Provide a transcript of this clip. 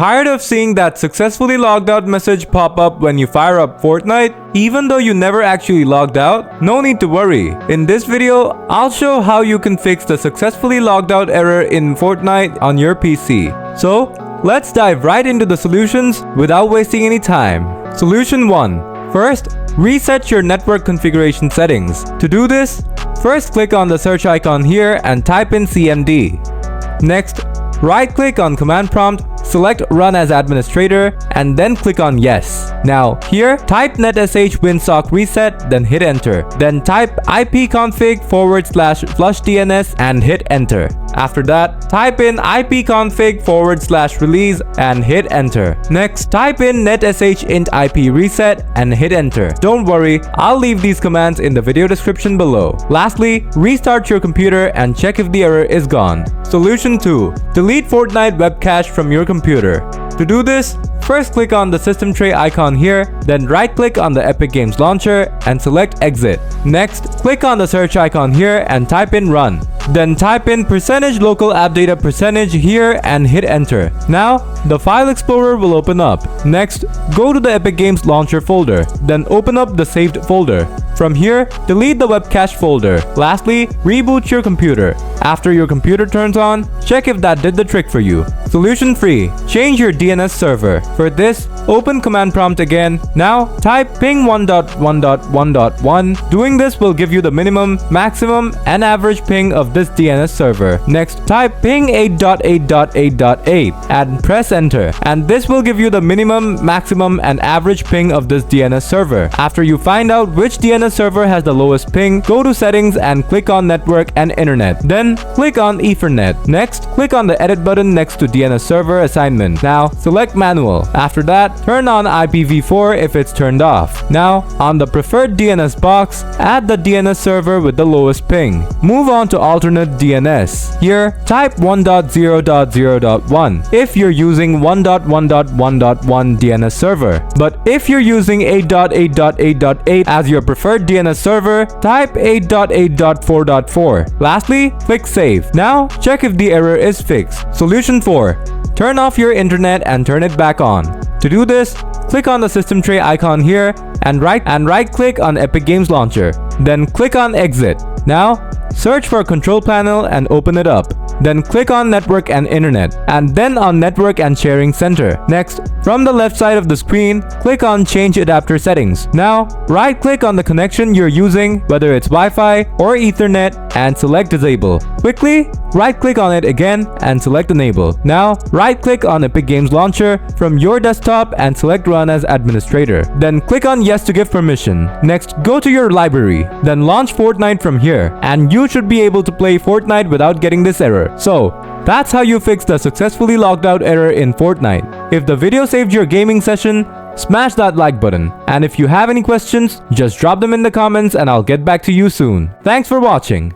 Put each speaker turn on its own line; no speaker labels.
Tired of seeing that successfully logged out message pop up when you fire up Fortnite, even though you never actually logged out? No need to worry. In this video, I'll show how you can fix the successfully logged out error in Fortnite on your PC. So, let's dive right into the solutions without wasting any time. Solution 1. First, reset your network configuration settings. To do this, first click on the search icon here and type in CMD. Next, right-click on command prompt, select Run as Administrator, and then click on Yes. Now, here, type netsh winsock reset, then hit Enter. Then type ipconfig/flushdns and hit Enter. After that, type in ipconfig/release and hit Enter. Next, type in netsh int ip reset and hit Enter. Don't worry, I'll leave these commands in the video description below. Lastly, restart your computer and check if the error is gone. Solution 2. Delete Fortnite web cache from your computer. To do this, first click on the system tray icon here, then right-click on the Epic Games launcher and select Exit. Next, click on the search icon here and type in Run. Then type in %local app data % here and hit Enter. Now, the file explorer will open up. Next, go to the Epic Games launcher folder, then open up the saved folder. From here, delete the web cache folder. Lastly, reboot your computer. After your computer turns on, check if that did the trick for you. Solution 3. Change your DNS server. For this, open command prompt again. Now, type ping 1.1.1.1. Doing this will give you the minimum, maximum, and average ping of this DNS server. Next, type ping 8.8.8.8 and press enter. And this will give you the minimum, maximum, and average ping of this DNS server. After you find out which DNS server has the lowest ping, go to settings and click on network and internet. Then click on Ethernet. Next, click on the edit button next to DNS server assignment. Now, select manual. After that, turn on IPv4 if it's turned off. Now, on the preferred DNS box, add the DNS server with the lowest ping. Move on to alternate DNS. Here, type 1.0.0.1 if you're using 1.1.1.1 DNS server. But if you're using 8.8.8.8 as your preferred DNS server, type 8.8.4.4. Lastly, click Save. Now, check if the error is fixed. Solution 4. Turn off your internet and turn it back on. To do this, click on the system tray icon here and right-click on Epic Games Launcher. Then click on Exit. Now, search for Control Panel and open it up. Then click on Network and Internet, and then on Network and Sharing Center. Next, from the left side of the screen, click on Change Adapter Settings. Now, right-click on the connection you're using, whether it's Wi-Fi or Ethernet, and select Disable. Quickly, right-click on it again and select Enable. Now, right-click on Epic Games Launcher from your desktop and select Run as Administrator. Then click on Yes to give permission. Next, go to your library. Then launch Fortnite from here, and you should be able to play Fortnite without getting this error. So, that's how you fix the successfully logged out error in Fortnite. If the video saved your gaming session, smash that like button. And if you have any questions, just drop them in the comments and I'll get back to you soon. Thanks for watching.